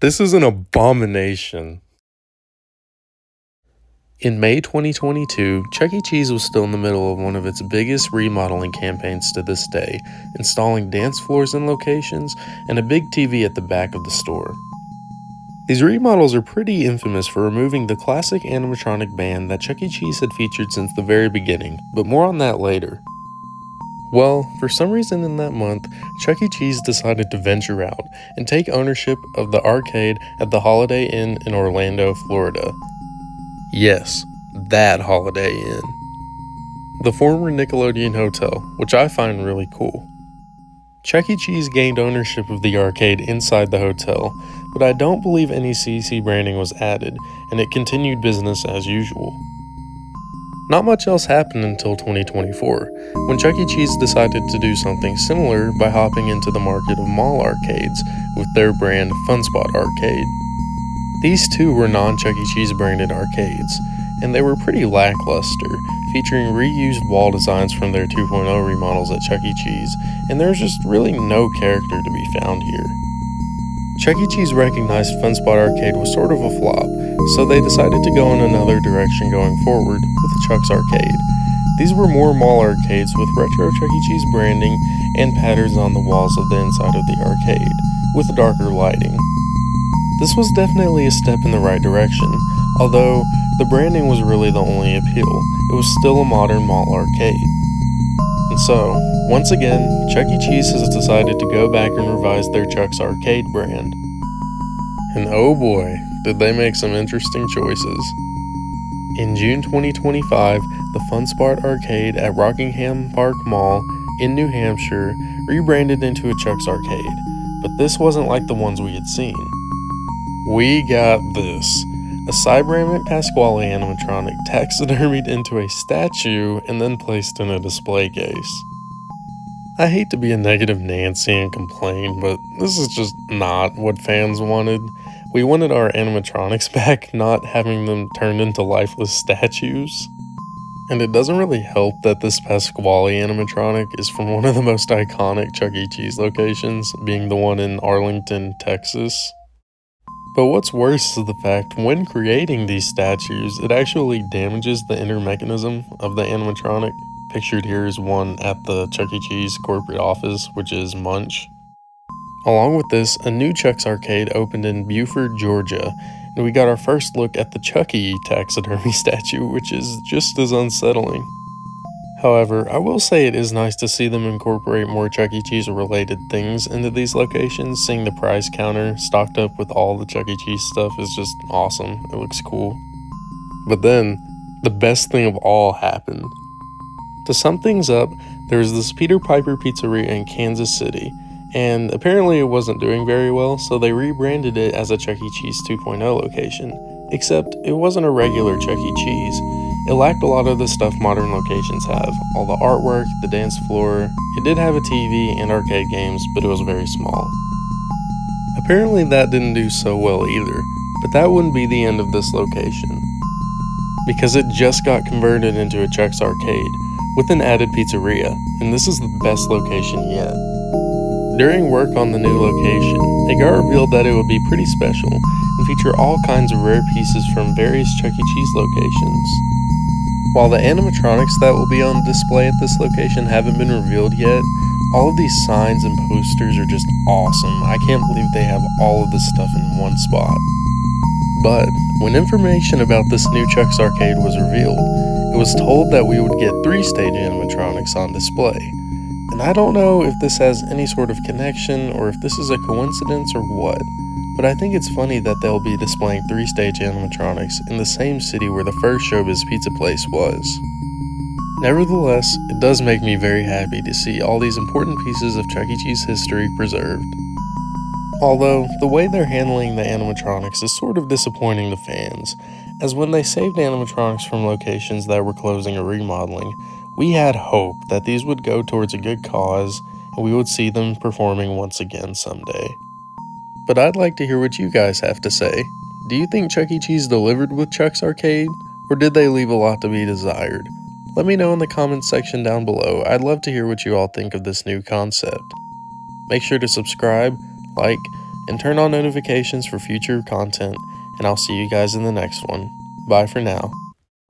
This is an abomination. In May 2022, Chuck E. Cheese was still in the middle of one of its biggest remodeling campaigns to this day, installing dance floors in locations and a big TV at the back of the store. These remodels are pretty infamous for removing the classic animatronic band that Chuck E. Cheese had featured since the very beginning, but more on that later. Well, for some reason in that month, Chuck E. Cheese decided to venture out and take ownership of the arcade at the Holiday Inn in Orlando, Florida. Yes, that Holiday Inn. The former Nickelodeon Hotel, which I find really cool. Chuck E. Cheese gained ownership of the arcade inside the hotel, but I don't believe any CC branding was added, and it continued business as usual. Not much else happened until 2024, when Chuck E. Cheese decided to do something similar by hopping into the market of mall arcades with their brand Funspot Arcade. These two were non-Chuck E. Cheese branded arcades, and they were pretty lackluster, featuring reused wall designs from their 2.0 remodels at Chuck E. Cheese, and there's just really no character to be found here. Chuck E. Cheese recognized Funspot Arcade was sort of a flop, so they decided to go in another direction going forward with Chuck's Arcade. These were more mall arcades with retro Chuck E. Cheese branding and patterns on the walls of the inside of the arcade, with darker lighting. This was definitely a step in the right direction, although the branding was really the only appeal. It was still a modern mall arcade. And so, once again, Chuck E. Cheese has decided to go back and revise their Chuck's Arcade brand. And oh boy, did they make some interesting choices. In June 2025, the Funspot Arcade at Rockingham Park Mall in New Hampshire rebranded into a Chuck's Arcade, but this wasn't like the ones we had seen. We got this. A Cyberanic Pasquale animatronic taxidermied into a statue and then placed in a display case. I hate to be a negative Nancy and complain, but this is just not what fans wanted. We wanted our animatronics back, not having them turned into lifeless statues. And it doesn't really help that this Pasquale animatronic is from one of the most iconic Chuck E. Cheese locations, being the one in Arlington, Texas. But what's worse is the fact, when creating these statues, it actually damages the inner mechanism of the animatronic. Pictured here is one at the Chuck E. Cheese corporate office, which is Munch. Along with this, a new Chuck's Arcade opened in Buford, Georgia, and we got our first look at the Chucky taxidermy statue, which is just as unsettling. However, I will say it is nice to see them incorporate more Chuck E. Cheese related things into these locations. Seeing the price counter stocked up with all the Chuck E. Cheese stuff is just awesome. It looks cool. But then, the best thing of all happened. To sum things up, there was this Peter Piper pizzeria in Kansas City, and apparently it wasn't doing very well, so they rebranded it as a Chuck E. Cheese 2.0 location. Except, it wasn't a regular Chuck E. Cheese. It lacked a lot of the stuff modern locations have, all the artwork, the dance floor. It did have a TV and arcade games, but it was very small. Apparently that didn't do so well either, but that wouldn't be the end of this location, because it just got converted into a Chuck's Arcade, with an added pizzeria, and this is the best location yet. During work on the new location, it got revealed that it would be pretty special, and feature all kinds of rare pieces from various Chuck E. Cheese locations. While the animatronics that will be on display at this location haven't been revealed yet, all of these signs and posters are just awesome. I can't believe they have all of this stuff in one spot. But when information about this new Chuck's Arcade was revealed, it was told that we would get 3-stage animatronics on display. And I don't know if this has any sort of connection or if this is a coincidence or what, but I think it's funny that they'll be displaying 3-stage animatronics in the same city where the first Showbiz Pizza place was. Nevertheless, it does make me very happy to see all these important pieces of Chuck E. Cheese history preserved. Although, the way they're handling the animatronics is sort of disappointing to fans, as when they saved animatronics from locations that were closing or remodeling, we had hope that these would go towards a good cause and we would see them performing once again someday. But I'd like to hear what you guys have to say. Do you think Chuck E. Cheese delivered with Chuck's Arcade, or did they leave a lot to be desired? Let me know in the comments section down below. I'd love to hear what you all think of this new concept. Make sure to subscribe, like, and turn on notifications for future content, and I'll see you guys in the next one. Bye for now.